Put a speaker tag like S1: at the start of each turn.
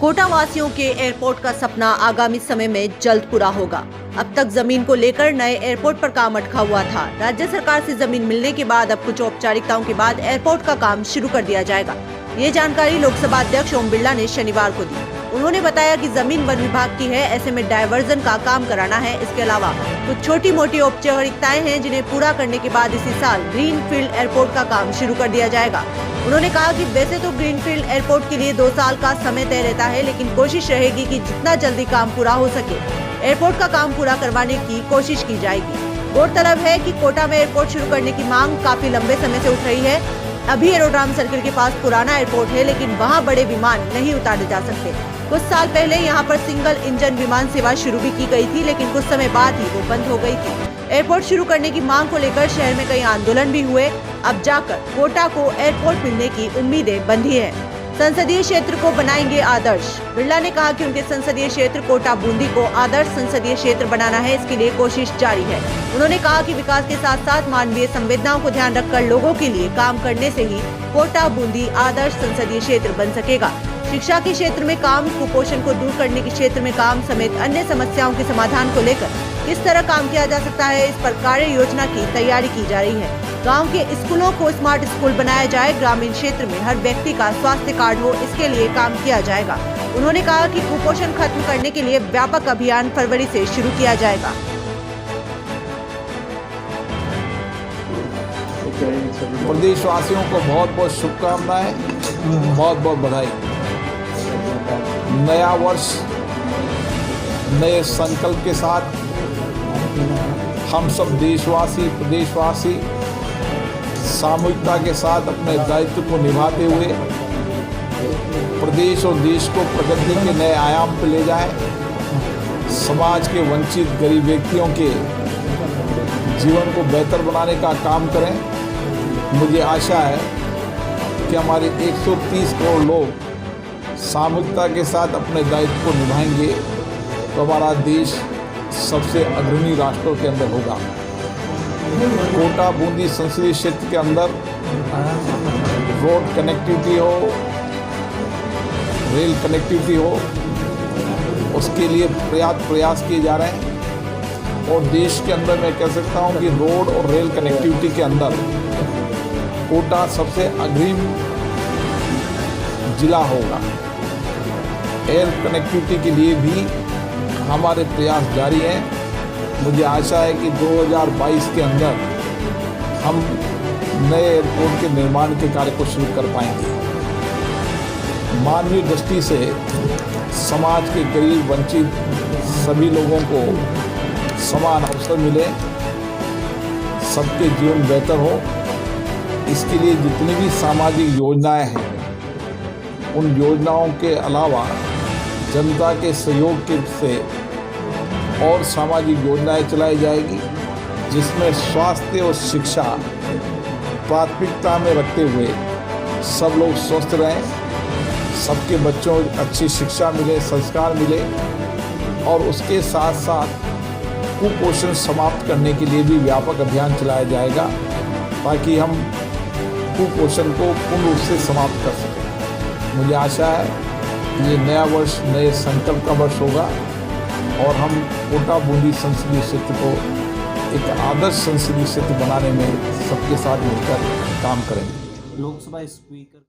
S1: कोटा वासियों के एयरपोर्ट का सपना आगामी समय में जल्द पूरा होगा। अब तक जमीन को लेकर नए एयरपोर्ट पर काम अटका हुआ था। राज्य सरकार से जमीन मिलने के बाद अब कुछ औपचारिकताओं के बाद एयरपोर्ट का काम शुरू कर दिया जाएगा। ये जानकारी लोकसभा अध्यक्ष ओम बिरला ने शनिवार को दी। उन्होंने बताया कि जमीन वन विभाग की है, ऐसे में डायवर्जन का काम कराना है। इसके अलावा कुछ छोटी मोटी औपचारिकताएं हैं जिन्हें पूरा करने के बाद इसी साल ग्रीन फील्ड एयरपोर्ट का काम शुरू कर दिया जाएगा। उन्होंने कहा कि वैसे तो ग्रीन फील्ड एयरपोर्ट के लिए 2 साल का समय तय रहता है, लेकिन कोशिश रहेगी कि जितना जल्दी काम पूरा हो सके एयरपोर्ट का काम पूरा करवाने की कोशिश की जाएगी। गौरतलब है कि कोटा में एयरपोर्ट शुरू करने की मांग काफी लंबे समय से उठ रही है। अभी एरोड्रम सर्किल के पास पुराना एयरपोर्ट है, लेकिन वहां बड़े विमान नहीं उतारे जा सकते। कुछ साल पहले यहां पर सिंगल इंजन विमान सेवा शुरू भी की गई थी, लेकिन कुछ समय बाद ही वो बंद हो गई थी। एयरपोर्ट शुरू करने की मांग को लेकर शहर में कई आंदोलन भी हुए। अब जाकर कोटा को एयरपोर्ट मिलने की उम्मीदें बंधी है। संसदीय क्षेत्र को बनाएंगे आदर्श। बिरला ने कहा कि उनके संसदीय क्षेत्र कोटा बूंदी को आदर्श संसदीय क्षेत्र बनाना है, इसके लिए कोशिश जारी है। उन्होंने कहा कि विकास के साथ साथ मानवीय संवेदनाओं को ध्यान रखकर लोगों के लिए काम करने से ही कोटा बूंदी आदर्श संसदीय क्षेत्र बन सकेगा। शिक्षा के क्षेत्र में काम, कुपोषण को दूर करने के क्षेत्र में काम समेत अन्य समस्याओं के समाधान को लेकर किस तरह काम किया जा सकता है, इस पर कार्य योजना की तैयारी की जा रही है। गांव के स्कूलों को स्मार्ट स्कूल बनाया जाए, ग्रामीण क्षेत्र में हर व्यक्ति का स्वास्थ्य कार्ड हो, इसके लिए काम किया जाएगा। उन्होंने कहा कि कुपोषण खत्म करने के लिए व्यापक अभियान फरवरी से शुरू किया जाएगा।
S2: प्रदेशवासियों को बहुत बहुत शुभकामनाएं, बहुत बहुत बधाई। नया वर्ष नए संकल्प के साथ हम सब देशवासी, प्रदेशवासी सामूहिकता के साथ अपने दायित्व को निभाते हुए प्रदेश और देश को प्रगति के नए आयाम पर ले जाएं, समाज के वंचित गरीब व्यक्तियों के जीवन को बेहतर बनाने का काम करें। मुझे आशा है कि हमारे 130 करोड़ लोग सामूहिकता के साथ अपने दायित्व को निभाएंगे तो हमारा देश सबसे अग्रणी राष्ट्रों के अंदर होगा। कोटा बूंदी संसदीय क्षेत्र के अंदर रोड कनेक्टिविटी हो, रेल कनेक्टिविटी हो, उसके लिए पर्याप्त प्रयास किए जा रहे हैं। और देश के अंदर मैं कह सकता हूं कि रोड और रेल कनेक्टिविटी के अंदर कोटा सबसे अग्रिम जिला होगा। एयर कनेक्टिविटी के लिए भी हमारे प्रयास जारी हैं। मुझे आशा है कि 2022 के अंदर हम नए एयरपोर्ट के निर्माण के कार्य को शुरू कर पाएंगे। मानवीय दृष्टि से समाज के गरीब वंचित सभी लोगों को समान अवसर मिले, सबके जीवन बेहतर हो, इसके लिए जितनी भी सामाजिक योजनाएं हैं उन योजनाओं के अलावा जनता के सहयोग से और सामाजिक योजनाएं चलाई जाएगी, जिसमें स्वास्थ्य और शिक्षा प्राथमिकता में रखते हुए सब लोग स्वस्थ रहें, सबके बच्चों को अच्छी शिक्षा मिले, संस्कार मिले, और उसके साथ साथ कुपोषण समाप्त करने के लिए भी व्यापक अभियान चलाया जाएगा ताकि हम कुपोषण को पूर्ण रूप से समाप्त कर सकें। मुझे आशा है कि ये नया वर्ष नए संकल्प का वर्ष होगा और हम कोटा बूंदी संसदीय क्षेत्र को एक आदर्श संसदीय क्षेत्र बनाने में सबके साथ मिलकर काम करेंगे।
S3: लोकसभा स्पीकर